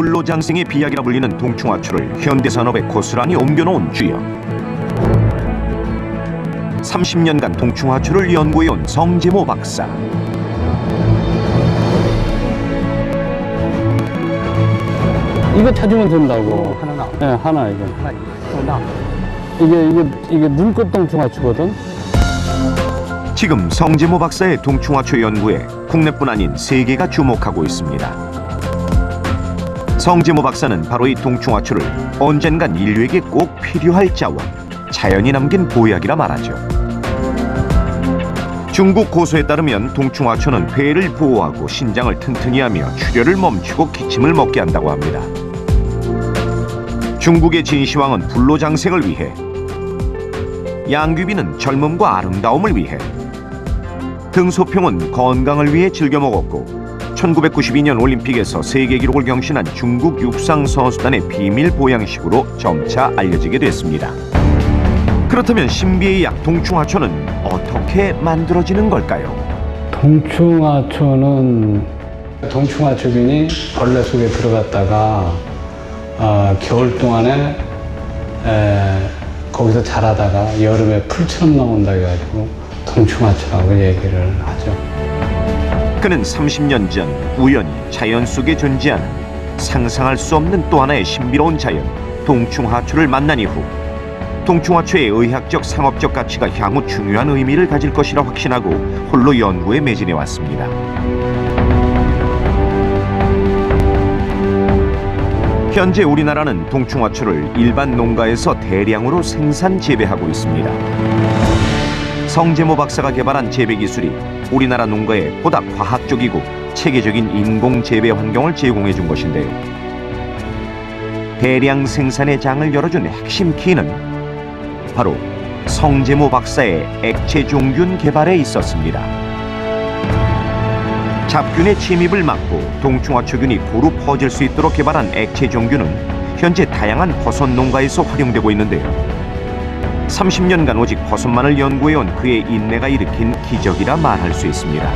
불로장생의 비약이라 불리는 동충하초를 현대산업에 고스란히 옮겨놓은 주연. 30년간 동충하초를 연구해온 성재모 박사. 이거 찾으면 된다고. 하나 나와. 네, 하나 이거. 하나 나. 이게 눈꽃 동충하초거든. 지금 성재모 박사의 동충하초 연구에 국내뿐 아닌 세계가 주목하고 있습니다. 성재모 박사는 바로 이 동충하초를 언젠간 인류에게 꼭 필요할 자원, 자연이 남긴 보약이라 말하죠. 중국 고서에 따르면 동충하초는 폐를 보호하고 신장을 튼튼히 하며 출혈을 멈추고 기침을 먹게 한다고 합니다. 중국의 진시황은 불로장생을 위해, 양귀비는 젊음과 아름다움을 위해, 등소평은 건강을 위해 즐겨 먹었고 1992년 올림픽에서 세계 기록을 경신한 중국 육상 선수단의 비밀 보양식으로 점차 알려지게 됐습니다. 그렇다면 신비의 약 동충하초는 어떻게 만들어지는 걸까요? 동충하초는 동충하초균이 벌레 속에 들어갔다가 겨울 동안에 거기서 자라다가 여름에 풀처럼 나온다 해가지고 동충하초라고 얘기를 하죠. 그는 30년 전 우연히 자연 속에 존재하는 상상할 수 없는 또 하나의 신비로운 자연 동충하초를 만난 이후 동충하초의 의학적 상업적 가치가 향후 중요한 의미를 가질 것이라 확신하고 홀로 연구에 매진해 왔습니다. 현재 우리나라는 동충하초를 일반 농가에서 대량으로 생산 재배하고 있습니다. 성재모 박사가 개발한 재배 기술이 우리나라 농가에 보다 과학적이고 체계적인 인공 재배 환경을 제공해 준 것인데요. 대량 생산의 장을 열어준 핵심 키는 바로 성재모 박사의 액체 종균 개발에 있었습니다. 잡균의 침입을 막고 동충하초균이 고루 퍼질 수 있도록 개발한 액체 종균은 현재 다양한 버섯 농가에서 활용되고 있는데요. 30년간 오직 버섯만을 연구해온 그의 인내가 일으킨 기적이라 말할 수 있습니다.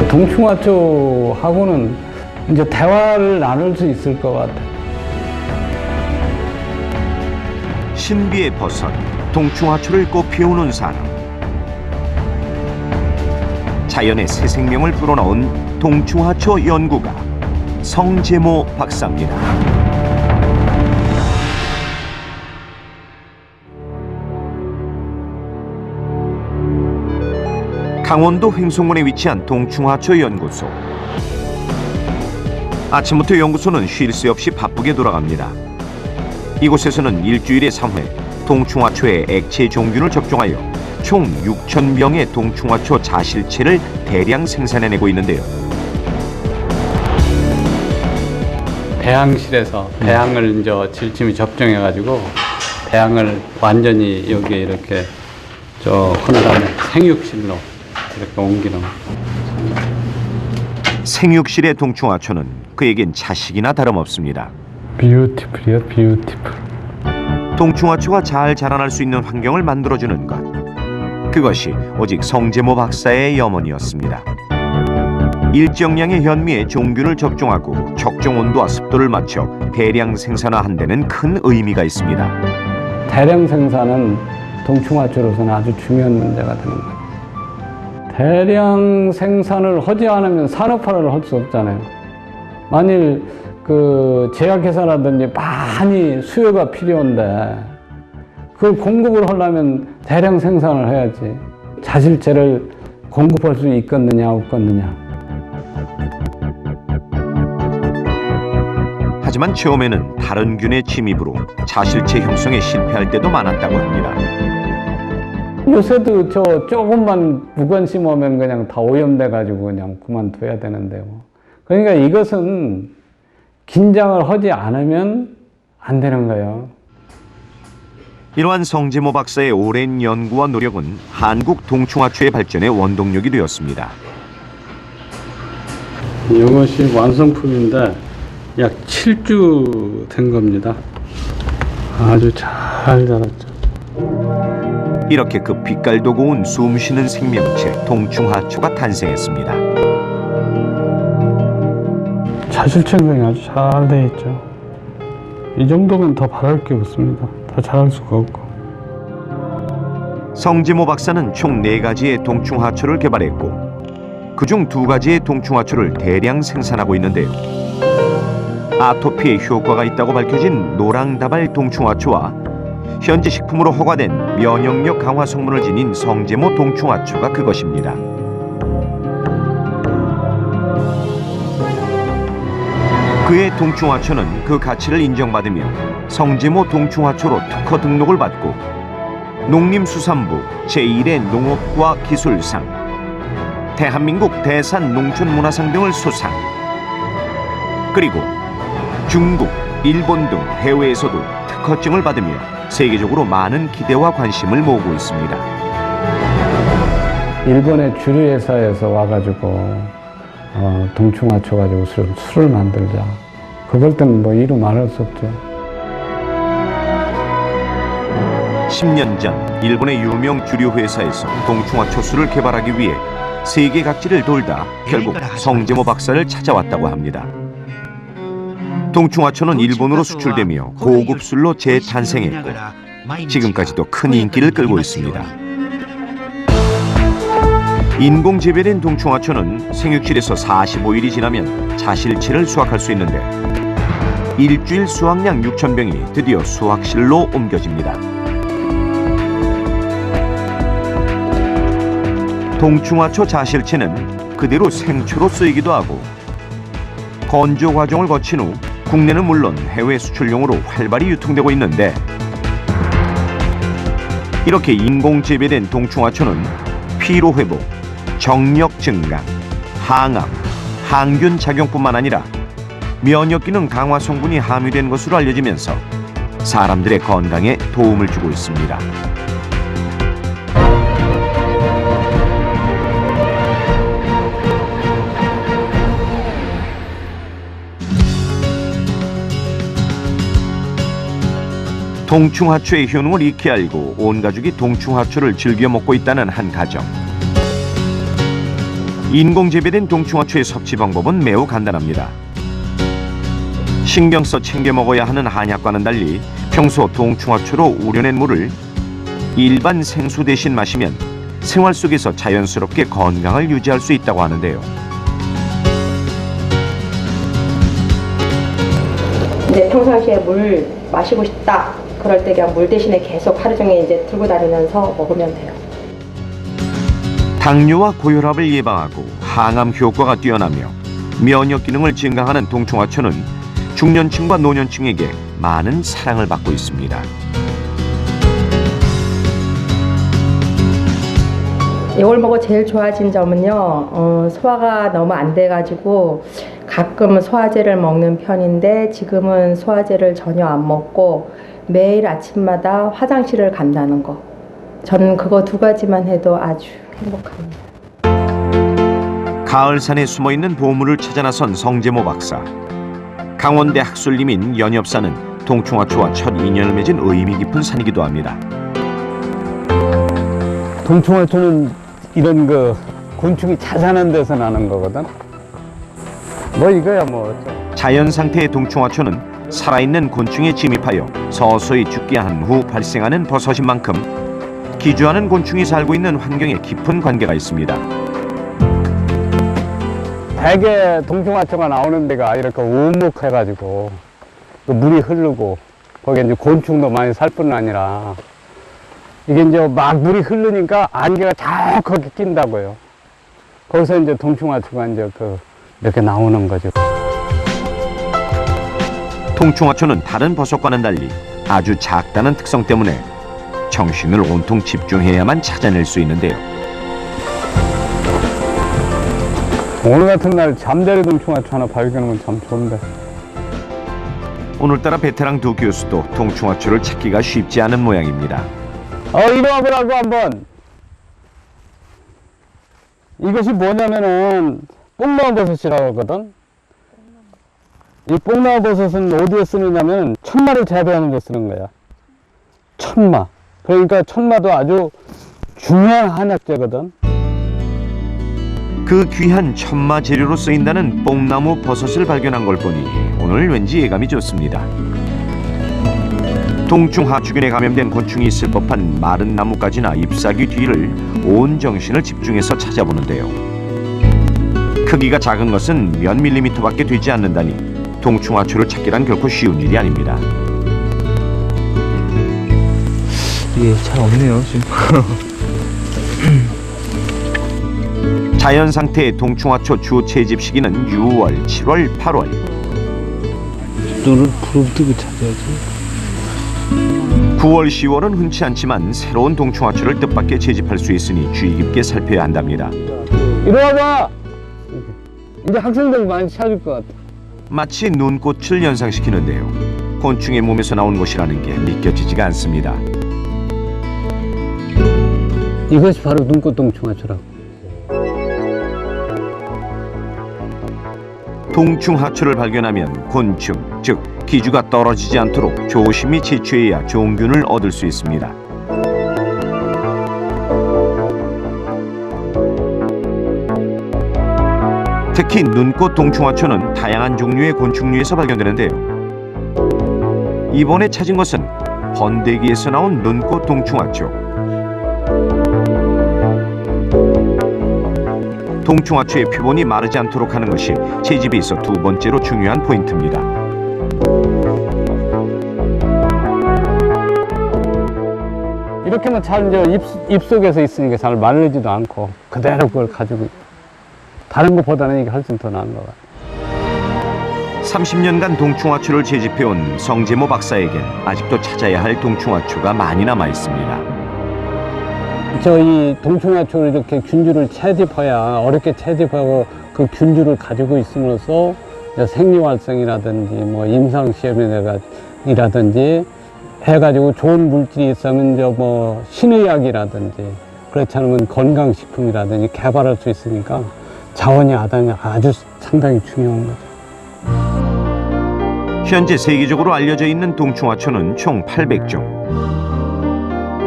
동충하초하고는 이제 대화를 나눌 수 있을 것 같아요. 신비의 버섯, 동충하초를 꽃피우는 사람. 자연의 새 생명을 불어넣은 동충하초 연구가 성재모 박사입니다. 강원도 횡성군에 위치한 동충하초 연구소. 아침부터 연구소는 쉴 새 없이 바쁘게 돌아갑니다. 이곳에서는 일주일에 3회 동충하초의 액체 종균을 접종하여 총 6,000명의 동충하초 자실체를 대량 생산해내고 있는데요. 배양실에서 배양을 이제 질침이 접종해가지고 배양을 완전히 여기에 이렇게 한 다음에 생육실로 이렇게 옮기는. 생육실의 동충하초는 그에겐 자식이나 다름없습니다. 뷰티풀이요, 뷰티풀. 동충하초가 잘 자라날 수 있는 환경을 만들어주는 것. 그것이 오직 성재모 박사의 염원이었습니다. 일정량의 현미에 종균을 접종하고 적정 온도와 습도를 맞춰 대량 생산화한 데는 큰 의미가 있습니다. 대량 생산은 동충하초로서는 아주 중요한 문제가 되는 거예요. 대량 생산을 하지 않으면 산업화를 할 수 없잖아요. 만일 제약회사라든지 많이 수요가 필요한데 그걸 공급을 하려면 대량 생산을 해야지. 자실체를 공급할 수 있겠느냐 없겠느냐. 하지만 처음에는 다른 균의 침입으로 자실체 형성에 실패할 때도 많았다고 합니다. 요새도 조금만 무관심하면 그냥 다 오염돼가지고 그냥 그만둬야 되는데요. 그러니까 이것은 긴장을 하지 않으면 안 되는 거예요. 이러한 성재모 박사의 오랜 연구와 노력은 한국 동충하초의 발전의 원동력이 되었습니다. 이것이 완성품인데 약 7주 된 겁니다. 아주 잘 자랐죠. 이렇게 그 빛깔도 고운 숨쉬는 생명체 동충하초가 탄생했습니다. 자실천명이 아주 잘 되어 있죠. 이 정도면 더 바랄 게 없습니다. 더 잘할 수가 없고. 성재모 박사는 총 4가지의 동충하초를 개발했고 그중 2가지의 동충하초를 대량 생산하고 있는데요. 아토피에 효과가 있다고 밝혀진 노랑다발 동충하초와 현지 식품으로 허가된 면역력 강화 성분을 지닌 성재모 동충하초가 그것입니다. 그의 동충하초는 그 가치를 인정받으며 성재모 동충하초로 특허 등록을 받고 농림수산부 제1회 농업과 기술상, 대한민국 대산농촌문화상 등을 수상, 그리고 중국, 일본 등 해외에서도 특허증을 받으며 세계적으로 많은 기대와 관심을 모으고 있습니다. 일본의 주류 회사에서 와가지고 동충하초 가지고 술을 만들자. 그걸 때는 뭐 이루 말할 수 없죠. 10년 전 일본의 유명 주류 회사에서 동충하초 술을 개발하기 위해 세계 각지를 돌다 결국 성재모 박사를 찾아왔다고 합니다. 동충하초는 일본으로 수출되며 고급 술로 재탄생했고 지금까지도 큰 인기를 끌고 있습니다. 인공 재배된 동충하초는 생육실에서 45일이 지나면 자실치를 수확할 수 있는데 일주일 수확량 6,000병이 드디어 수확실로 옮겨집니다. 동충하초 자실치는 그대로 생초로 쓰이기도 하고 건조 과정을 거친 후 국내는 물론 해외 수출용으로 활발히 유통되고 있는데 이렇게 인공 재배된 동충하초는 피로 회복, 정력 증강, 항암, 항균 작용뿐만 아니라 면역 기능 강화 성분이 함유된 것으로 알려지면서 사람들의 건강에 도움을 주고 있습니다. 동충하초의 효능을 익히 알고 온 가족이 동충하초를 즐겨 먹고 있다는 한 가정. 인공 재배된 동충하초의 섭취 방법은 매우 간단합니다. 신경 써 챙겨 먹어야 하는 한약과는 달리 평소 동충하초로 우려낸 물을 일반 생수 대신 마시면 생활 속에서 자연스럽게 건강을 유지할 수 있다고 하는데요. 이제 평상시에 물 마시고 싶다. 그럴 때 그냥 물 대신에 계속 하루 종일 이제 들고 다니면서 먹으면 돼요. 당뇨와 고혈압을 예방하고 항암 효과가 뛰어나며 면역 기능을 증강하는 동충하초는 중년층과 노년층에게 많은 사랑을 받고 있습니다. 이걸 먹고 제일 좋아진 점은요, 소화가 너무 안 돼가지고 가끔 소화제를 먹는 편인데 지금은 소화제를 전혀 안 먹고 매일 아침마다 화장실을 간다는 거. 저는 그거 2가지만 해도 아주 행복합니다. 가을산에 숨어있는 보물을 찾아 나선 성재모 박사. 강원대 학술림인 연엽산은 동충하초와 첫 인연을 맺은 의미 깊은 산이기도 합니다. 동충하초는 이런 곤충이 잘 사는 데서 나는 거거든. 뭐 이거야 뭐. 자연 상태의 동충하초는 살아있는 곤충에 침입하여 서서히 죽게 한 후 발생하는 버섯인 만큼 기주하는 곤충이 살고 있는 환경에 깊은 관계가 있습니다. 대개 동충하초가 나오는 데가 이렇게 우묵해가지고 물이 흐르고 거기에 이제 곤충도 많이 살 뿐 아니라 이게 이제 막 물이 흐르니까 안개가 잘 거기 낀다고요. 거기서 이제 동충하초가 이제 이렇게 나오는 거죠. 동충하초는 다른 버섯과는 달리 아주 작다는 특성 때문에 정신을 온통 집중해야만 찾아낼 수 있는데요. 오늘 같은 날 잠자리 동충하초 하나 발견하면 참 좋은데. 오늘따라 베테랑 두 교수도 동충하초를 찾기가 쉽지 않은 모양입니다. 이리 와보라고 한번. 이것이 뭐냐면은 뽕나무버섯이라고 하거든. 이 뽕나무버섯은 어디에 쓰느냐면 천마를 재배하는 데 쓰는 거야. 천마. 그러니까 천마도 아주 중요한 한약재거든. 그 귀한 천마 재료로 쓰인다는 뽕나무 버섯을 발견한 걸 보니 오늘 왠지 예감이 좋습니다. 동충하초균에 감염된 곤충이 있을 법한 마른 나뭇가지나 잎사귀 뒤를 온 정신을 집중해서 찾아보는데요. 크기가 작은 것은 몇 밀리미터밖에 되지 않는다니 동충하초를 찾기란 결코 쉬운 일이 아닙니다. 이게 잘 없네요 지금. 자연 상태의 동충하초 주 채집 시기는 6월, 7월, 8월. 눈을 부릅뜨고 찾아야지. 9월, 10월은 흔치 않지만 새로운 동충하초를 뜻밖의 채집할 수 있으니 주의 깊게 살펴야 한답니다. 이리 와봐. 이제 학생들 많이 찾을 것 같아. 마치 눈꽃을 연상시키는데요. 곤충의 몸에서 나온 것이라는 게 믿겨지지가 않습니다. 이것이 바로 눈꽃 동충하초라고. 동충하초를 발견하면 곤충, 즉 기주가 떨어지지 않도록 조심히 채취해야 종균을 얻을 수 있습니다. 특히 눈꽃 동충하초는 다양한 종류의 곤충류에서 발견되는데요. 이번에 찾은 것은 번데기에서 나온 눈꽃 동충하초. 동충하초의 표본이 마르지 않도록 하는 것이 채집에 있어 두 번째로 중요한 포인트입니다. 이렇게만 잘 이제 잎 속에서 있으니까 잘 마르지도 않고 그대로 그걸 가지고 다른 것보다는 이게 훨씬 더 나은 것 같아요. 30년간 동충하초를 채집해온 성재모 박사에겐 아직도 찾아야 할 동충하초가 많이 남아 있습니다. 저희 동충하초를 이렇게 균주를 채집해야 어렵게 채집하고 그 균주를 가지고 있음으로써 생리활성이라든지 뭐 임상시험이라든지 해가지고 좋은 물질이 있으면 뭐 신의학이라든지 그렇지 않으면 건강식품이라든지 개발할 수 있으니까 자원이 아주 상당히 중요한 거죠. 현재 세계적으로 알려져 있는 동충하초는 총 800종.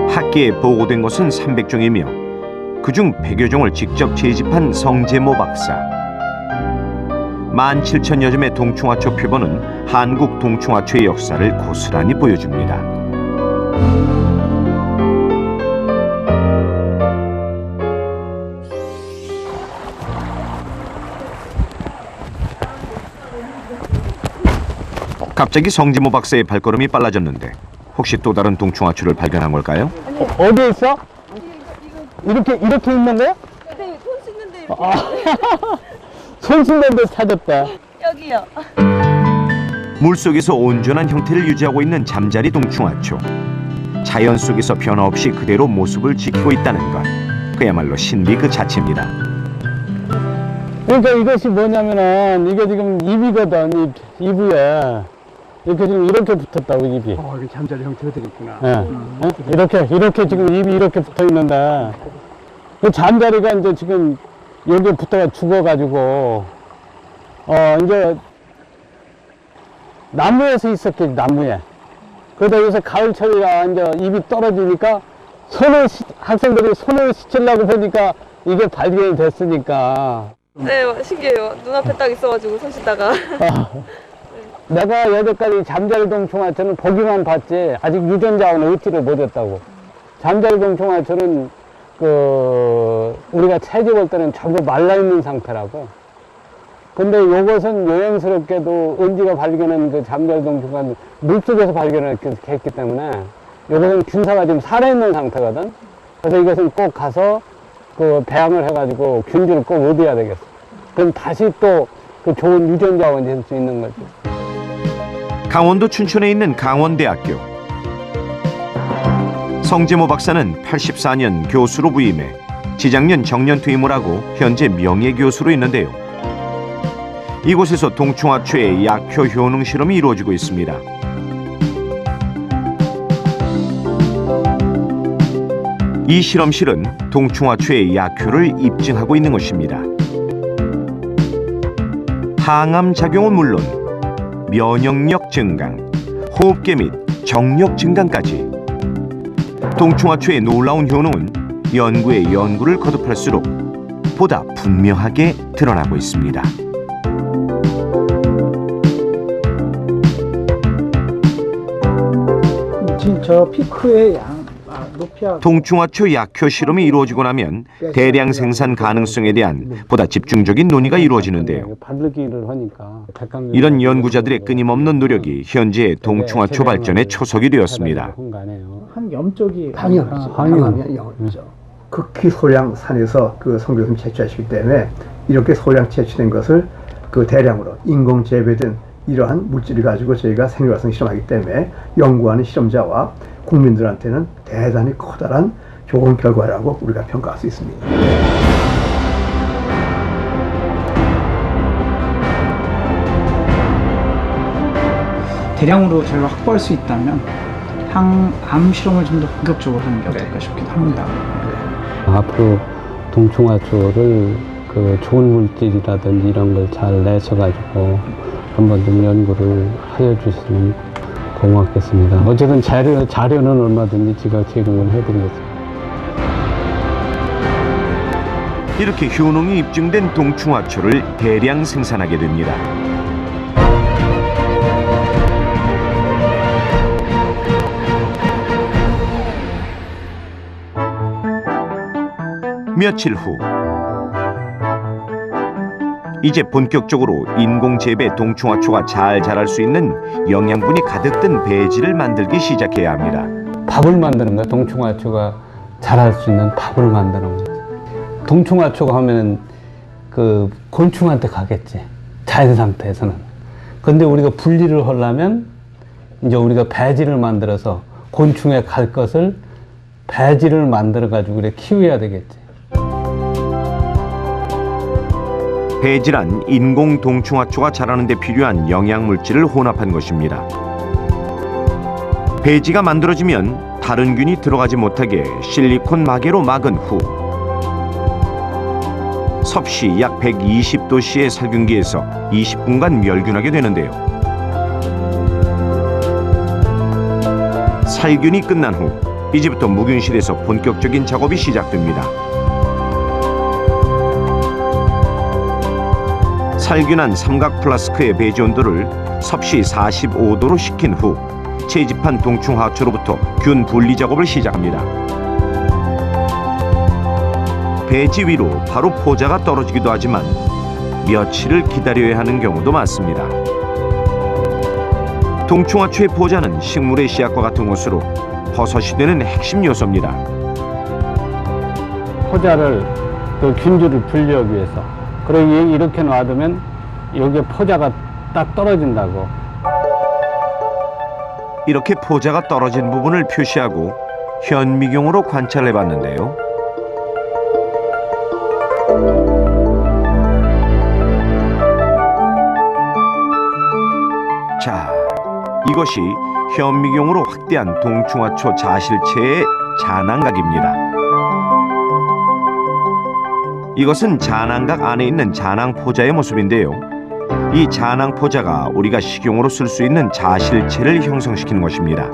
학계에 보고된 것은 300종이며 그중 100여 종을 직접 채집한 성재모 박사. 17,000여 점의 동충하초 표본은 한국 동충하초의 역사를 고스란히 보여줍니다. 갑자기 성재모 박사의 발걸음이 빨라졌는데 혹시 또 다른 동충하초를 발견한 걸까요? 어디에 있어? 이렇게 있는 거야? 네, 손 씻는데 이렇게. 손 씻는 데 찾았다. 여기요. 물속에서 온전한 형태를 유지하고 있는 잠자리 동충하초. 자연 속에서 변화 없이 그대로 모습을 지키고 있다는 것. 그야말로 신비 그 자체입니다. 그러니까 이것이 뭐냐면은 이게 지금 잎이거든. 잎 위에 이렇게 지금 이렇게 붙었다고 잎이. 이게 잠자리 형태가 되겠구나. 예. 이렇게 지금 잎이 이렇게 붙어 있는데 그 잠자리가 이제 지금 여기에 붙어가 죽어가지고 이제 나무에서 있었겠지. 나무에. 그러다 여기서 가을철이라 이제 잎이 떨어지니까 학생들이 손을 씻으려고 보니까 이게 발견이 됐으니까. 네, 신기해요. 눈앞에 딱 있어가지고 손 씻다가. 내가 여태까지 잠자리 동충하초는 보기만 봤지 아직 유전자원을 얻지를 못했다고. 잠자리 동충하초는 우리가 채집할 때는 전부 말라있는 상태라고. 근데 이것은 요행스럽게도 은지가 발견한 그 잠자리 동충하초는 물속에서 발견을 했기 때문에 이것은 균사가 지금 살아있는 상태거든. 그래서 이것은 꼭 가서 그 배양을 해가지고 균주를 꼭 얻어야 되겠어. 그럼 다시 또 그 좋은 유전자원이 될 수 있는 거지. 강원도 춘천에 있는 강원대학교. 성재모 박사는 84년 교수로 부임해 지작년 정년 퇴임을 하고 현재 명예교수로 있는데요. 이곳에서 동충하초의 약효 효능 실험이 이루어지고 있습니다. 이 실험실은 동충하초의 약효를 입증하고 있는 곳입니다. 항암 작용은 물론 면역력 증강, 호흡기 및 정력 증강까지 동충하초의 놀라운 효능은 연구에 연구를 거듭할수록 보다 분명하게 드러나고 있습니다. 지금 저 피크의 높이와 동충하초 약효 실험이 이루어지고 나면 대량 생산 가능성에 대한 보다 집중적인 논의가 이루어지는데요. 바르기를 하니까 이런 연구자들의 끊임없는 노력이 현재 동충하초 발전의 초석이 되었습니다. 항염 쪽이 항염. 염이죠. 극히 소량 산에서 그 성교수님 채취하시기 때문에 이렇게 소량 채취된 것을 그 대량으로 인공 재배된 이러한 물질을 가지고 저희가 생리활성 실험하기 때문에 연구하는 실험자와 국민들한테는 대단히 커다란 좋은 결과라고 우리가 평가할 수 있습니다. 대량으로 저희가 확보할 수 있다면 항암 실험을 좀 더 본격적으로 하는 게 어떨까 싶기도 합니다. 앞으로 동충하초를 그 좋은 물질이라든지 이런 걸 잘 내셔가지고 한번 좀 연구를 하여 주시면 고맙겠습니다. 어쨌든 자료는 얼마든지 제가 제공을 해드리겠습니다. 이렇게 효능이 입증된 동충하초를 대량 생산하게 됩니다. 며칠 후 이제 본격적으로 인공 재배 동충하초가 잘 자랄 수 있는 영양분이 가득 든 배지를 만들기 시작해야 합니다. 밥을 만드는 거야. 동충하초가 자랄 수 있는 밥을 만드는 거야. 동충하초가 하면 그 곤충한테 가겠지. 자연 상태에서는. 근데 우리가 분리를 하려면 이제 우리가 배지를 만들어서 곤충에 갈 것을 배지를 만들어 가지고 그래 키워야 되겠지. 배지란 인공 동충하초가 자라는 데 필요한 영양물질을 혼합한 것입니다. 배지가 만들어지면 다른 균이 들어가지 못하게 실리콘 마개로 막은 후 섭씨 약 120도씨의 살균기에서 20분간 멸균하게 되는데요. 살균이 끝난 후 이제부터 무균실에서 본격적인 작업이 시작됩니다. 살균한 삼각 플라스크의 배지 온도를 섭씨 45도로 식힌 후 채집한 동충하초로부터 균 분리 작업을 시작합니다. 배지 위로 바로 포자가 떨어지기도 하지만 며칠을 기다려야 하는 경우도 많습니다. 동충하초의 포자는 식물의 씨앗과 같은 것으로 버섯이 되는 핵심 요소입니다. 포자를 그 균주를 분리하기 위해서 그리고 이렇게 놔두면 여기에 포자가 딱 떨어진다고. 이렇게 포자가 떨어진 부분을 표시하고 현미경으로 관찰해 봤는데요. 자, 이것이 현미경으로 확대한 동충하초 자실체의 잔앙각입니다. 이것은 잔앙각 안에 있는 잔앙포자의 모습인데요. 이 잔앙포자가 우리가 식용으로 쓸 수 있는 자실체를 형성시키는 것입니다.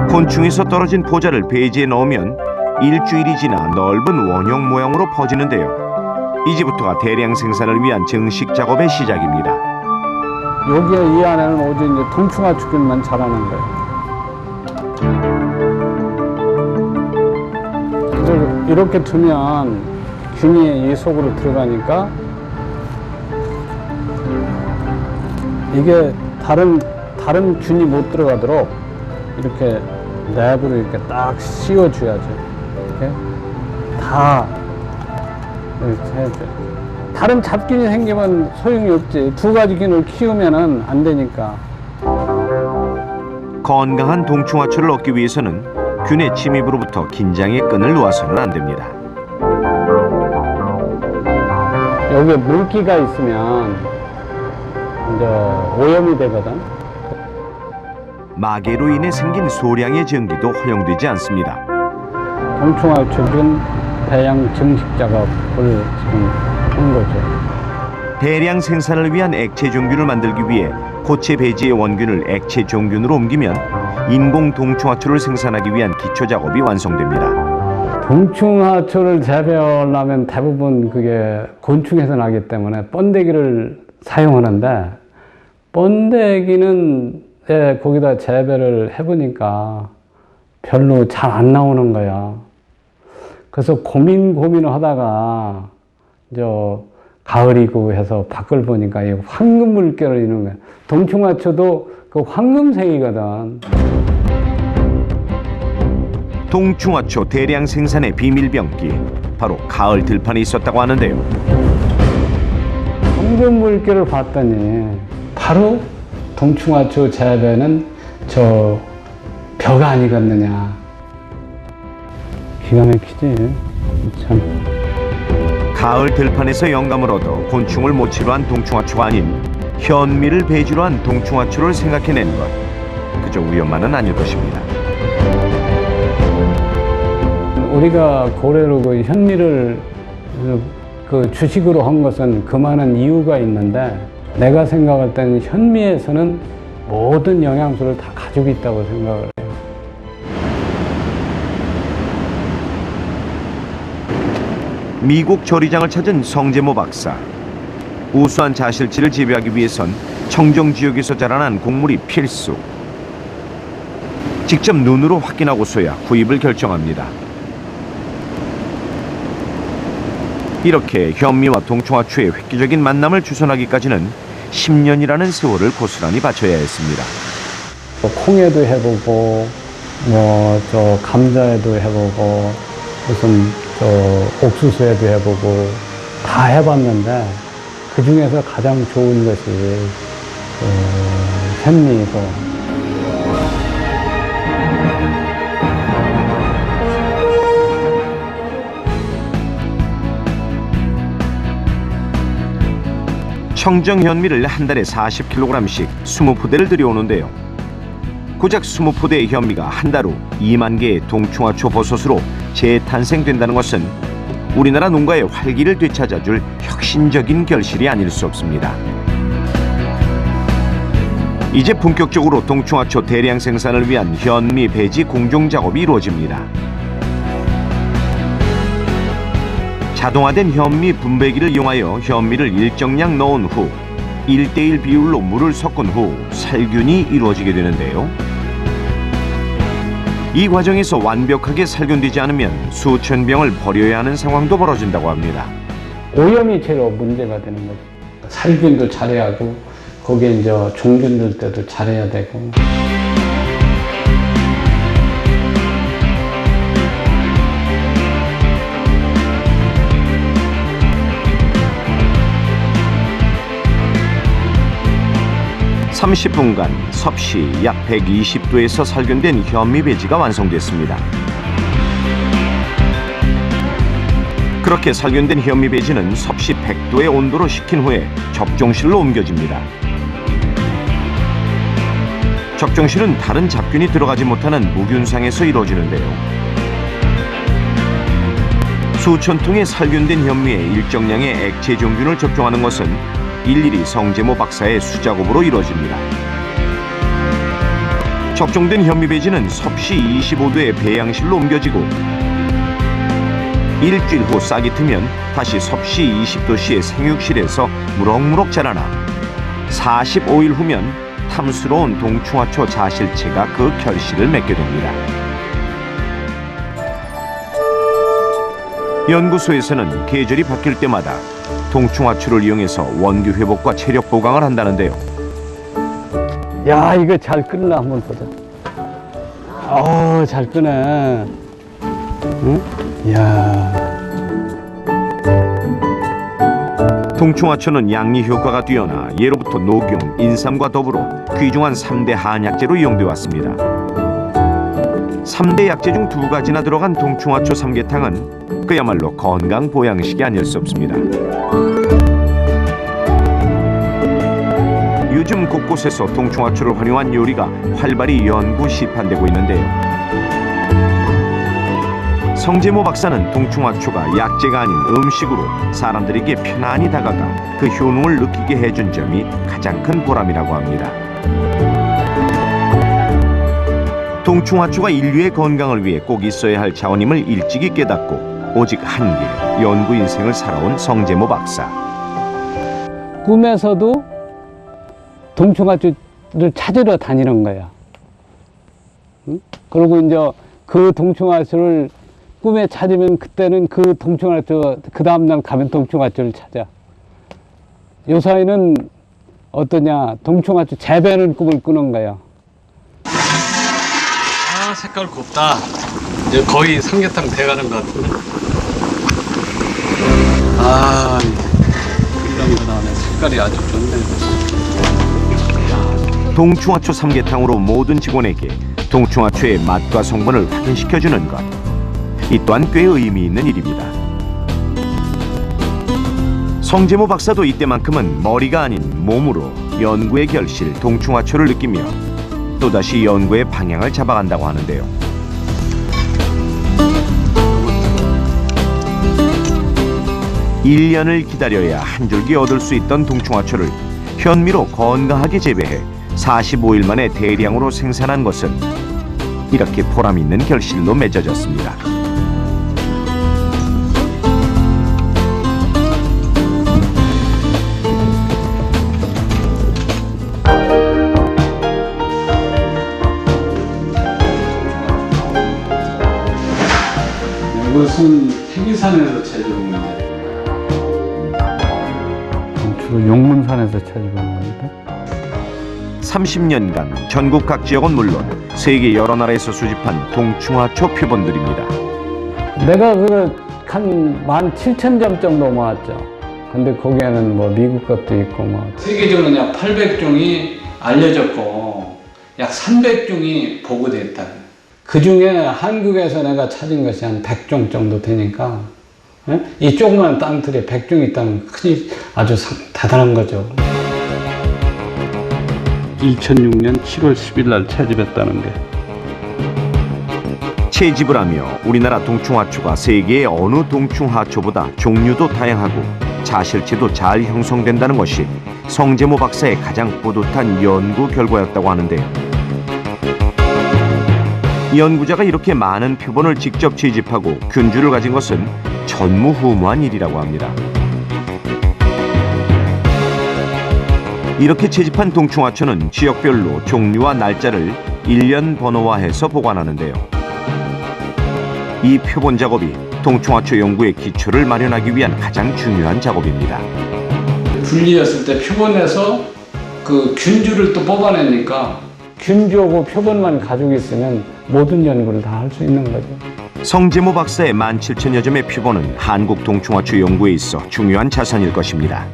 곤충에서 떨어진 포자를 배지에 넣으면 일주일이 지나 넓은 원형 모양으로 퍼지는데요. 이제부터가 대량 생산을 위한 정식 작업의 시작입니다. 여기에 이 안에는 오직 이제 동충하초균만 자라는 거예요. 그래서 이렇게 두면 균이 이 속으로 들어가니까 이게 다른 균이 못 들어가도록 이렇게 랩으로 이렇게 딱 씌워줘야죠. 이렇게 다 이렇게 해줘요. 다른 잡균이 생기면 소용이 없지. 두 가지 균을 키우면은 안 되니까. 건강한 동충하초를 얻기 위해서는 균의 침입으로부터 긴장의 끈을 놓아서는 안 됩니다. 여기에 물기가 있으면 이제 오염이 되거든. 마개로 인해 생긴 소량의 전기도 허용되지 않습니다. 동충하초균 배양 증식 작업을 지금 한 거죠. 대량 생산을 위한 액체 종균을 만들기 위해 고체 배지의 원균을 액체 종균으로 옮기면 인공 동충하초를 생산하기 위한 기초 작업이 완성됩니다. 동충하초를 재배하려면 대부분 그게 곤충에서 나기 때문에 번데기를 사용하는데, 번데기는 거기다 재배를 해보니까 별로 잘 안 나오는 거야. 그래서 고민을 하다가 가을이고 해서 밖을 보니까 이 황금 물결을 이루는 거야. 동충하초도 그 황금색이거든. 동충하초 대량 생산의 비밀병기, 바로 가을 들판에 있었다고 하는데요. 황금 물결을 봤더니 바로 동충하초 재배는 저 벼가 아니겠느냐. 기가 막히지. 참. 가을 들판에서 영감을 얻어 곤충을 모치로 한 동충하초가 아닌 현미를 배지로 한 동충하초를 생각해낸 것, 그저 우연만은 아닐 것입니다. 우리가 고래로 그 현미를 그 주식으로 한 것은 그만한 이유가 있는데, 내가 생각할 때는 현미에서는 모든 영양소를 다 가지고 있다고 생각을 해요. 미국 조리장을 찾은 성재모 박사. 우수한 자실치를 재배하기 위해선 청정 지역에서 자라난 곡물이 필수. 직접 눈으로 확인하고서야 구입을 결정합니다. 이렇게 현미와 동충하초의 획기적인 만남을 주선하기까지는 10년이라는 세월을 고스란히 바쳐야 했습니다. 콩에도 해보고, 감자에도 해보고, 무슨 옥수수에도 해보고 다 해봤는데, 그 중에서 가장 좋은 것이 현미이고. 청정 현미를 한 달에 40kg씩 20포대를 들여오는데요. 고작 20포대의 현미가 한 달 후 2만 개의 동충하초 버섯으로 재탄생된다는 것은 우리나라 농가의 활기를 되찾아줄 혁신적인 결실이 아닐 수 없습니다. 이제 본격적으로 동충하초 대량 생산을 위한 현미 배지 공정 작업이 이루어집니다. 자동화된 현미 분배기를 이용하여 현미를 일정량 넣은 후 1:1 비율로 물을 섞은 후 살균이 이루어지게 되는데요. 이 과정에서 완벽하게 살균되지 않으면 수천 병을 버려야 하는 상황도 벌어진다고 합니다. 오염이 제일 문제가 되는 거죠. 살균도 잘해야 하고, 거기에 이제 종균 넣을 때도 잘해야 되고. (30분간) 섭씨 약 120도에서 살균된 현미 배지가 완성됐습니다. 그렇게 살균된 현미 배지는 섭씨 100도의 온도로 식힌 후에 적종실로 옮겨집니다. 적종실은 다른 잡균이 들어가지 못하는 무균상에서 이루어지는데요. 수천 통의 살균된 현미에 일정량의 액체 종균을 접종하는 것은 일일이 성재모 박사의 수작업으로 이루어집니다. 적종된 현미 배지는 섭씨 25도의 배양실로 옮겨지고, 일주일 후 싹이 트면 다시 섭씨 20도씨의 생육실에서 무럭무럭 자라나 45일 후면 탐스러운 동충하초 자실체가 그 결실을 맺게 됩니다. 연구소에서는 계절이 바뀔 때마다 동충하초를 이용해서 원기 회복과 체력 보강을 한다는데요. 야, 이거 잘 끓나 한번 보자. 잘 끄네. 응? 이야. 동충하초는 양리 효과가 뛰어나 예로부터 녹용, 인삼과 더불어 귀중한 3대 한약재로 이용되어 왔습니다. 3대 약재 중 2가지나 들어간 동충하초 삼계탕은 그야말로 건강 보양식이 아닐 수 없습니다. 요즘 곳곳에서 동충하초를 활용한 요리가 활발히 연구 시판되고 있는데요. 성재모 박사는 동충하초가 약재가 아닌 음식으로 사람들에게 편안히 다가가 그 효능을 느끼게 해준 점이 가장 큰 보람이라고 합니다. 동충하초가 인류의 건강을 위해 꼭 있어야 할 자원임을 일찍이 깨닫고 오직 한 길, 연구 인생을 살아온 성제모 박사. 꿈에서도 동충하초를 찾으러 다니는 거야. 응? 그리고 이제 그 동충하초를 꿈에 찾으면 그때는 그 동충하초, 그 다음날 가면 동충하초를 찾아. 요사이는 어떠냐, 동충하초 재배하는 꿈을 꾸는 거야. 아, 색깔 곱다. 이제 거의 삼계탕 돼가는 것 같은데. 아, 이런 거 나오네. 색깔이 아주 좋네. 동충하초 삼계탕으로 모든 직원에게 동충하초의 맛과 성분을 확인시켜주는 것. 이 또한 꽤 의미 있는 일입니다. 성제모 박사도 이때만큼은 머리가 아닌 몸으로 연구의 결실 동충하초를 느끼며 또다시 연구의 방향을 잡아간다고 하는데요. (1년을) 기다려야 한 줄기 얻을 수 있던 동충하초를 현미로 건강하게 재배해 45일 만에 대량으로 생산한 것은 이렇게 보람 있는 결실로 맺어졌습니다. 이것은 태기산에서 찾아온 건데. 주로 용문산에서 찾아온 겁니다. 30년간 전국 각 지역은 물론 세계 여러 나라에서 수집한 동충하초 표본들입니다. 내가 한 17,000점 정도 모았죠. 근데 거기에는 뭐 미국 것도 있고 뭐. 세계적으로 약 800종이 알려졌고 약 300종이 보고돼 있다. 그 중에 한국에서 내가 찾은 것이 한 100종 정도 되니까, 예? 이 조그만 땅틀에 100종이 있다면 아주 대단한 거죠. 2006년 7월 10일 날 채집했다는 게. 채집을 하며 우리나라 동충하초가 세계의 어느 동충하초보다 종류도 다양하고 자실체도 잘 형성된다는 것이 성제모 박사의 가장 뿌듯한 연구 결과였다고 하는데요. 연구자가 이렇게 많은 표본을 직접 채집하고 균주를 가진 것은 전무후무한 일이라고 합니다. 이렇게 채집한 동충하초는 지역별로 종류와 날짜를 일련 번호화해서 보관하는데요. 이 표본 작업이 동충하초 연구의 기초를 마련하기 위한 가장 중요한 작업입니다. 분리했을 때 표본에서 그 균주를 또 뽑아내니까 균주하고 표본만 가지고 있으면 모든 연구를 다 할 수 있는 거죠. 성제모 박사의 17,000여 점의 표본은 한국 동충하초 연구에 있어 중요한 자산일 것입니다.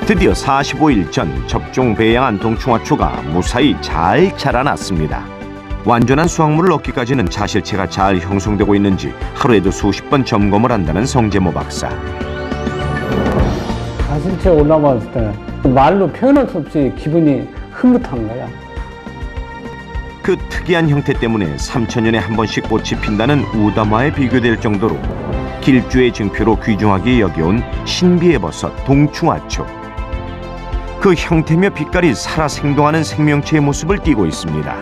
드디어 45일 전 접종 배양한 동충하초가 무사히 잘 자라났습니다. 완전한 수확물을 얻기까지는 자실체가 잘 형성되고 있는지 하루에도 수십 번 점검을 한다는 성제모 박사. 자실체 올라왔을 때 말로 표현할 수 없이 기분이 흐뭇한 거야. 그 특이한 형태 때문에 3,000년에 한 번씩 꽃이 핀다는 우담화에 비교될 정도로 길주의 증표로 귀중하게 여겨온 신비의 버섯 동충하초. 그 형태며 빛깔이 살아 생동하는 생명체의 모습을 띠고 있습니다.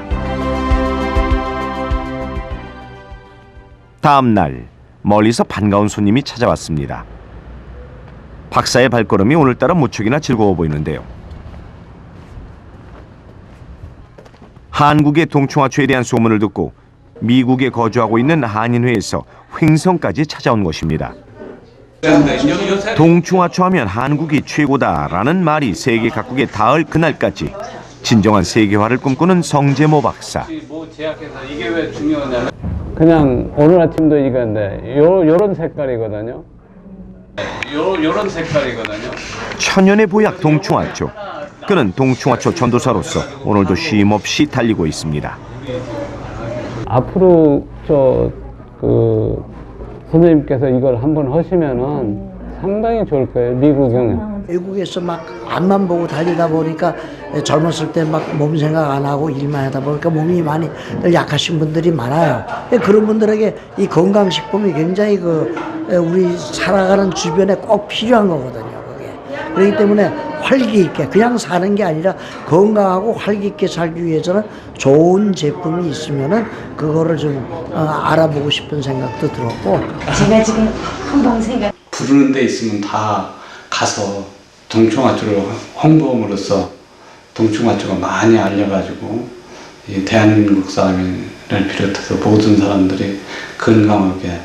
다음 날 멀리서 반가운 손님이 찾아왔습니다. 박사의 발걸음이 오늘따라 무척이나 즐거워 보이는데요. 한국의 동충하초에 대한 소문을 듣고 미국에 거주하고 있는 한인회에서 횡성까지 찾아온 것입니다. 동충하초 하면 한국이 최고다라는 말이 세계 각국에 닿을 그날까지 진정한 세계화를 꿈꾸는 성제모 박사. 뭐 제약해서 이게 왜 중요하냐면 그냥 오늘 아침도 이건데 요런 색깔이거든요. 요런 색깔이거든요. 천연의 보약 동충하초. 그는 동충하초 전도사로서 오늘도 쉼없이 달리고 있습니다. 앞으로 선생님께서 이걸 한번 하시면은 상당히 좋을 거예요. 미국형 외국에서 막 앞만 보고 달리다 보니까 젊었을 때 막 몸 생각 안 하고 일만 하다 보니까 몸이 많이 약하신 분들이 많아요. 그런 분들에게 이 건강식품이 굉장히 우리 살아가는 주변에 꼭 필요한 거거든요. 그게. 그렇기 때문에 활기 있게 그냥 사는 게 아니라 건강하고 활기 있게 살기 위해서는 좋은 제품이 있으면은 그거를 좀 알아보고 싶은 생각도 들었고. 제가 지금 한번 생각. 부르는 데 있으면 다 가서 동충하초를 홍보함으로써 동충하초가 많이 알려가지고 이 대한민국 사람을 비롯해서 모든 사람들이 건강하게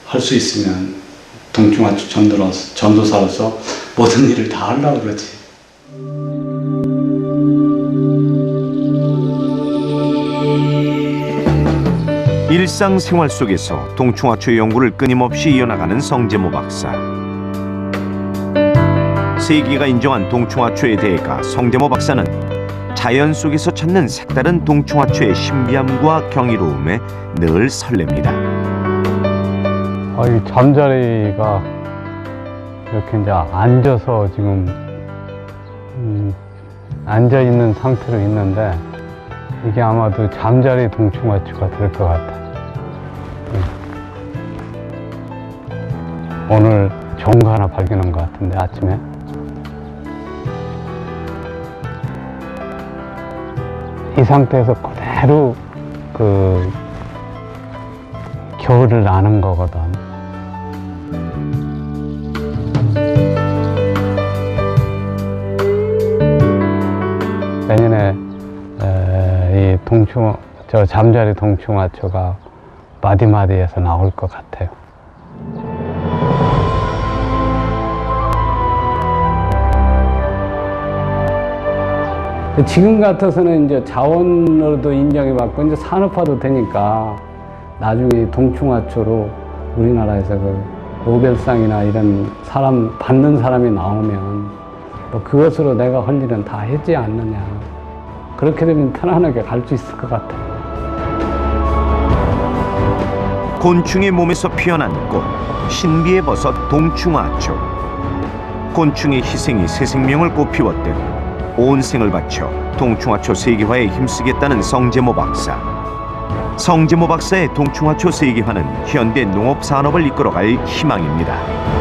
할 수 있으면 동충하초 전도사로서 모든 일을 다 하려고 그러지. 일상생활 속에서 동충하초 연구를 끊임없이 이어나가는 성재모 박사. 세계가 인정한 동충하초의 대가 성재모 박사는 자연 속에서 찾는 색다른 동충하초의 신비함과 경이로움에 늘 설렙니다. 이 잠자리가 이렇게 이제 앉아서 지금 앉아 있는 상태로 있는데 이게 아마도 잠자리 동충하초가 될 것 같아요. 오늘 좋은 거 하나 발견한 것 같은데 아침에 이 상태에서 그대로 겨울을 나는 거거든. 내년에 이 잠자리 동충하초가 마디마디에서 나올 것 같아요. 지금 같아서는 이제 자원으로도 인정이 받고 이제 산업화도 되니까 나중에 동충하초로 우리나라에서 노벨상이나 이런 받는 사람이 나오면 뭐 그것으로 내가 할 일은 다 했지 않느냐. 그렇게 되면 편안하게 갈 수 있을 것 같아요. 곤충의 몸에서 피어난 꽃, 신비의 버섯 동충하초. 곤충의 희생이 새 생명을 꽃피웠듯 온 생을 바쳐 동충하초 세계화에 힘쓰겠다는 성재모 박사. 성재모 박사의 동충하초 세계화는 현대 농업 산업을 이끌어갈 희망입니다.